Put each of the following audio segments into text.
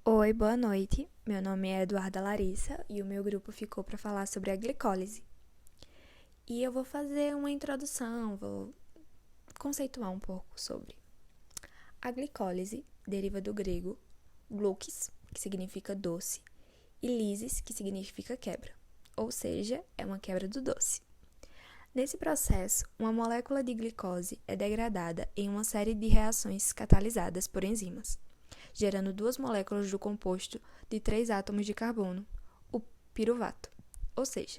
Oi, boa noite. Meu nome é Eduarda Larissa e o meu grupo ficou para falar sobre a glicólise. E eu vou fazer uma introdução, vou conceituar um pouco sobre. A glicólise deriva do grego glucos, que significa doce, e lysis, que significa quebra, ou seja, é uma quebra do doce. Nesse processo, uma molécula de glicose é degradada em uma série de reações catalisadas por enzimas, gerando duas moléculas do composto de 3 átomos de carbono, o piruvato. Ou seja,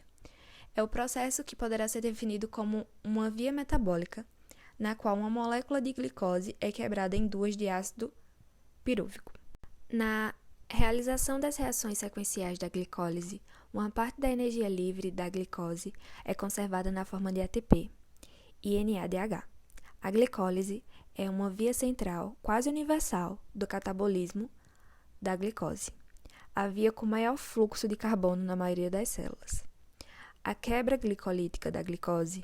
é o processo que poderá ser definido como uma via metabólica, na qual uma molécula de glicose é quebrada em duas de ácido pirúvico. Na realização das reações sequenciais da glicólise, uma parte da energia livre da glicose é conservada na forma de ATP e NADH. A glicólise é uma via central, quase universal, do catabolismo da glicose, a via com maior fluxo de carbono na maioria das células. A quebra glicolítica da glicose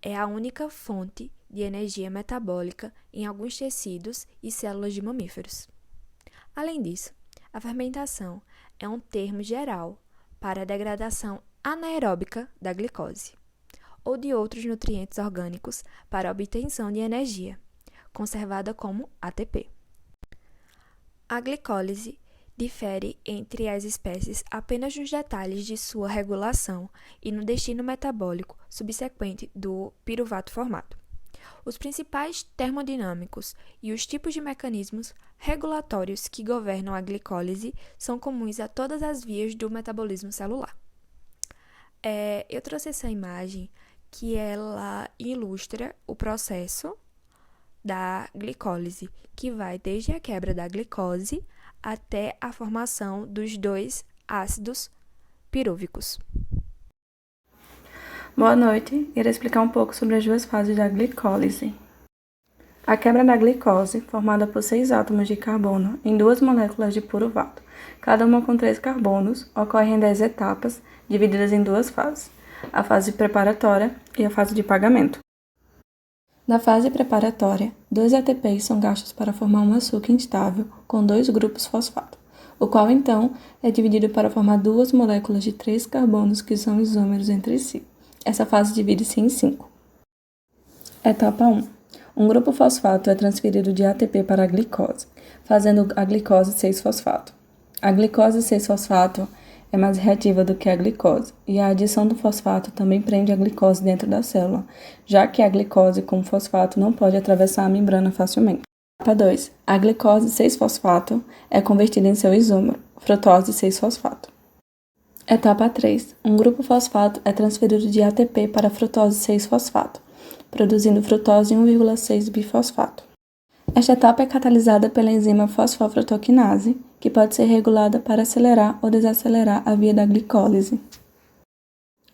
é a única fonte de energia metabólica em alguns tecidos e células de mamíferos. Além disso, a fermentação é um termo geral para a degradação anaeróbica da glicose ou de outros nutrientes orgânicos para a obtenção de energia, conservada como ATP. A glicólise difere entre as espécies apenas nos detalhes de sua regulação e no destino metabólico subsequente do piruvato formado. Os principais termodinâmicos e os tipos de mecanismos regulatórios que governam a glicólise são comuns a todas as vias do metabolismo celular. Eu trouxe essa imagem que ela ilustra o processo da glicólise, que vai desde a quebra da glicose até a formação dos dois ácidos pirúvicos. Boa noite, irei explicar um pouco sobre as duas fases da glicólise. A quebra da glicose, formada por 6 átomos de carbono em duas moléculas de piruvato, cada uma com 3 carbonos, ocorre em 10 etapas, divididas em duas fases, a fase preparatória e a fase de pagamento. Na fase preparatória, 2 ATPs são gastos para formar um açúcar instável com 2 grupos fosfato, o qual então é dividido para formar duas moléculas de 3 carbonos que são isômeros entre si. Essa fase divide-se em 5. Etapa 1. Um grupo fosfato é transferido de ATP para a glicose, fazendo a glicose 6-fosfato. A glicose 6-fosfato é mais reativa do que a glicose, e a adição do fosfato também prende a glicose dentro da célula, já que a glicose com fosfato não pode atravessar a membrana facilmente. Etapa 2. A glicose 6-fosfato é convertida em seu isômero, frutose 6-fosfato. Etapa 3. Um grupo fosfato é transferido de ATP para frutose 6-fosfato, produzindo frutose 1,6-bifosfato. Esta etapa é catalisada pela enzima fosfofrutoquinase, que pode ser regulada para acelerar ou desacelerar a via da glicólise.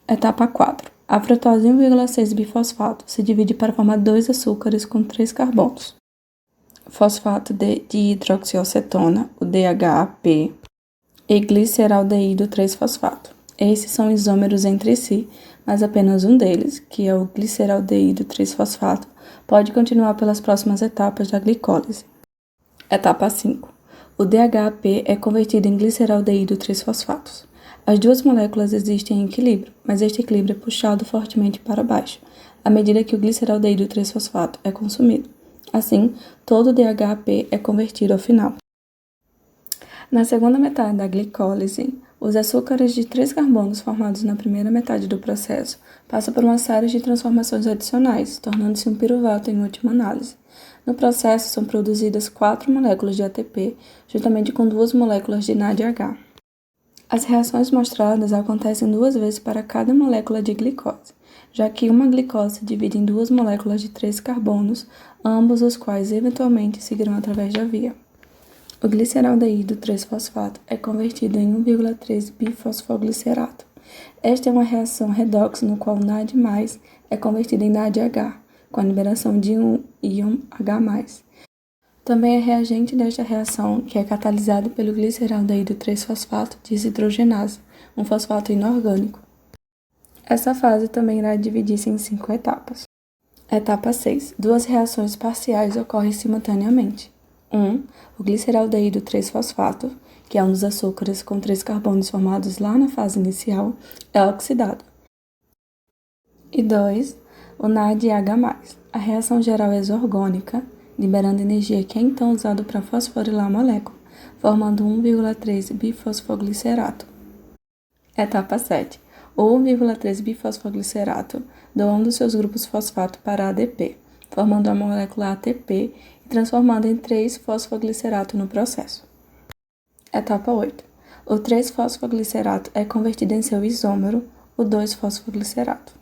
Etapa 4. A frutose 1,6-bifosfato se divide para formar 2 açúcares com 3 carbonos. Fosfato de hidroxiacetona, o DHAP, e gliceraldeído 3-fosfato. Esses são isômeros entre si, mas apenas um deles, que é o gliceraldeído 3-fosfato, pode continuar pelas próximas etapas da glicólise. Etapa 5. O DHAP é convertido em gliceraldeído 3-fosfatos. As duas moléculas existem em equilíbrio, mas este equilíbrio é puxado fortemente para baixo, à medida que o gliceraldeído 3-fosfato é consumido. Assim, todo o DHAP é convertido ao final. Na segunda metade da glicólise, os açúcares de 3 carbonos formados na primeira metade do processo passam por uma série de transformações adicionais, tornando-se um piruvato em última análise. No processo, são produzidas 4 moléculas de ATP, juntamente com 2 moléculas de NADH. As reações mostradas acontecem 2 vezes para cada molécula de glicose, já que uma glicose se divide em 2 moléculas de 3 carbonos, ambos os quais eventualmente seguirão através da via. O gliceraldeído 3-fosfato é convertido em 1,3-bifosfoglicerato. Esta é uma reação redox no qual NAD+, é convertido em NADH, com a liberação de um íon H+. Também é reagente desta reação que é catalisado pelo gliceraldeído 3-fosfato desidrogenase, um fosfato inorgânico. Essa fase também irá dividir-se em 5 etapas. Etapa 6. 2 reações parciais ocorrem simultaneamente. 1. O gliceraldeído 3-fosfato, que é um dos açúcares com 3 carbonos formados lá na fase inicial, é oxidado. E 2. O NADH+. A reação geral é exorgônica, liberando energia que é então usada para fosforilar a molécula, formando 1,3 bifosfoglicerato. Etapa 7. O 1,3 bifosfoglicerato doa um dos seus grupos fosfato para ADP, formando a molécula ATP e transformando em 3-fosfoglicerato no processo. Etapa 8. O 3-fosfoglicerato é convertido em seu isômero, o 2-fosfoglicerato.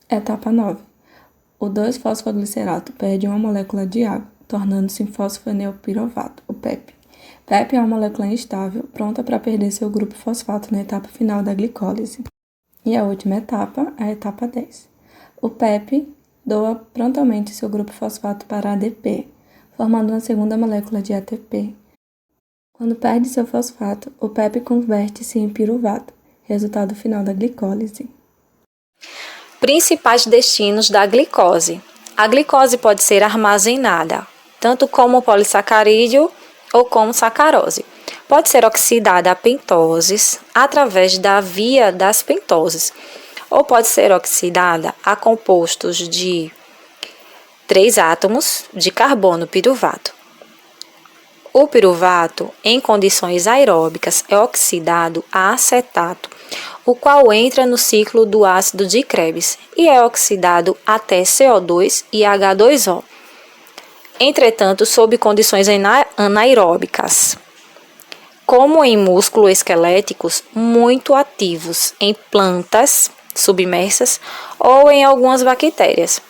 Etapa 9. O 2-fosfoglicerato perde uma molécula de água, tornando-se em fosfenilpiruvato, o PEP. PEP é uma molécula instável, pronta para perder seu grupo fosfato na etapa final da glicólise. E a última etapa, a etapa 10. O PEP doa prontamente seu grupo fosfato para ADP, formando uma segunda molécula de ATP. Quando perde seu fosfato, o PEP converte-se em piruvato, resultado final da glicólise. Principais destinos da glicose. A glicose pode ser armazenada, tanto como polissacarídeo ou como sacarose. Pode ser oxidada a pentoses através da via das pentoses, ou pode ser oxidada a compostos de 3 átomos de carbono piruvato. O piruvato, em condições aeróbicas, é oxidado a acetato, o qual entra no ciclo do ácido de Krebs e é oxidado até CO2 e H2O. Entretanto, sob condições anaeróbicas, como em músculos esqueléticos muito ativos em plantas submersas ou em algumas bactérias,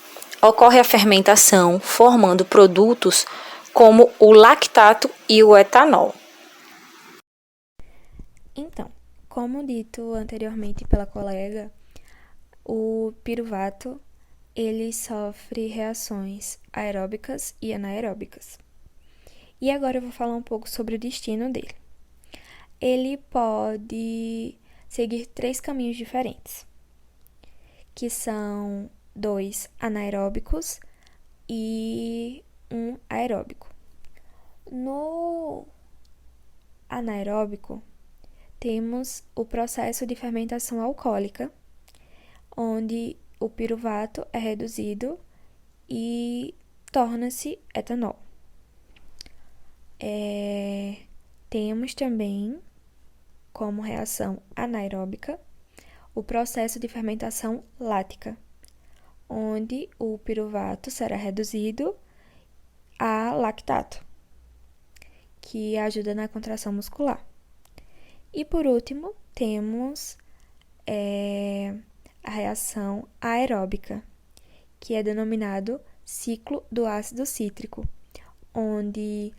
ocorre a fermentação, formando produtos como o lactato e o etanol. Então, como dito anteriormente pela colega, o piruvato ele sofre reações aeróbicas e anaeróbicas. E agora eu vou falar um pouco sobre o destino dele. Ele pode seguir 3 caminhos diferentes, que são 2 anaeróbicos e 1 aeróbico. No anaeróbico, temos o processo de fermentação alcoólica, onde o piruvato é reduzido e torna-se etanol. Temos também, como reação anaeróbica, o processo de fermentação lática, onde o piruvato será reduzido a lactato, que ajuda na contração muscular. E por último, temos a reação aeróbica, que é denominado ciclo do ácido cítrico, onde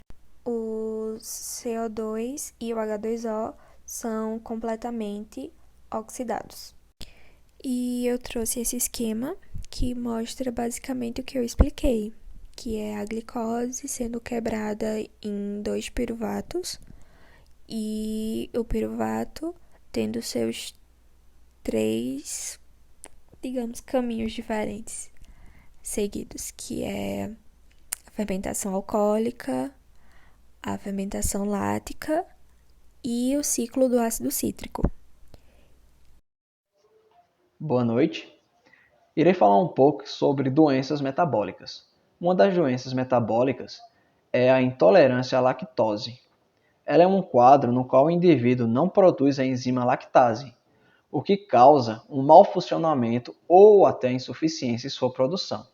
o CO2 e o H2O são completamente oxidados. E eu trouxe esse esquema que mostra basicamente o que eu expliquei, que é a glicose sendo quebrada em 2 piruvatos e o piruvato tendo seus 3, digamos, caminhos diferentes seguidos, que é a fermentação alcoólica, a fermentação lática e o ciclo do ácido cítrico. Boa noite. Irei falar um pouco sobre doenças metabólicas. Uma das doenças metabólicas é a intolerância à lactose. Ela é um quadro no qual o indivíduo não produz a enzima lactase, o que causa um mau funcionamento ou até insuficiência em sua produção,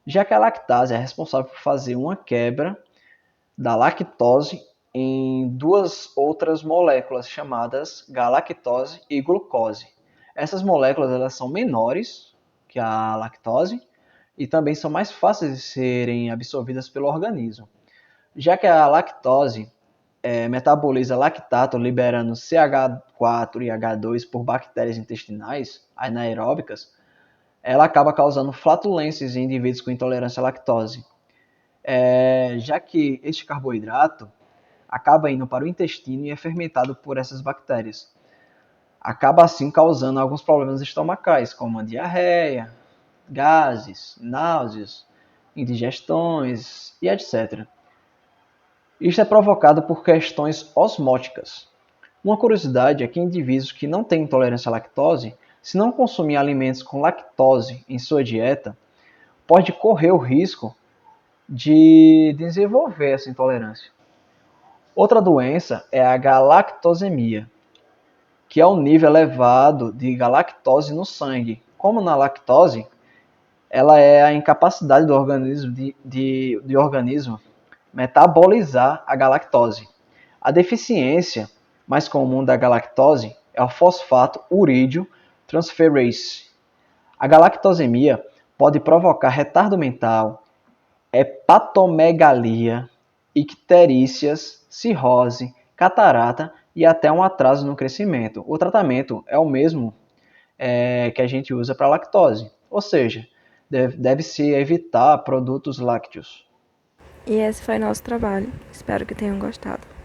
já que a lactase é responsável por fazer uma quebra da lactose em 2 outras moléculas chamadas galactose e glucose. Essas moléculas elas são menores que a lactose e também são mais fáceis de serem absorvidas pelo organismo, já que a lactose metaboliza lactato liberando CH4 e H2 por bactérias intestinais anaeróbicas, ela acaba causando flatulências em indivíduos com intolerância à lactose, já que este carboidrato acaba indo para o intestino e é fermentado por essas bactérias. Acaba assim causando alguns problemas estomacais, como a diarreia, gases, náuseas, indigestões e etc. Isto é provocado por questões osmóticas. Uma curiosidade é que indivíduos que não têm intolerância à lactose, se não consumir alimentos com lactose em sua dieta, pode correr o risco de desenvolver essa intolerância. Outra doença é a galactosemia, que é o nível elevado de galactose no sangue. Como na lactose, ela é a incapacidade do organismo metabolizar a galactose. A deficiência mais comum da galactose é o fosfato urídeo transferase. A galactosemia pode provocar retardo mental, hepatomegalia, icterícias, cirrose, catarata e até um atraso no crescimento. O tratamento é o mesmo que a gente usa para lactose, ou seja, deve-se evitar produtos lácteos. E esse foi nosso trabalho. Espero que tenham gostado.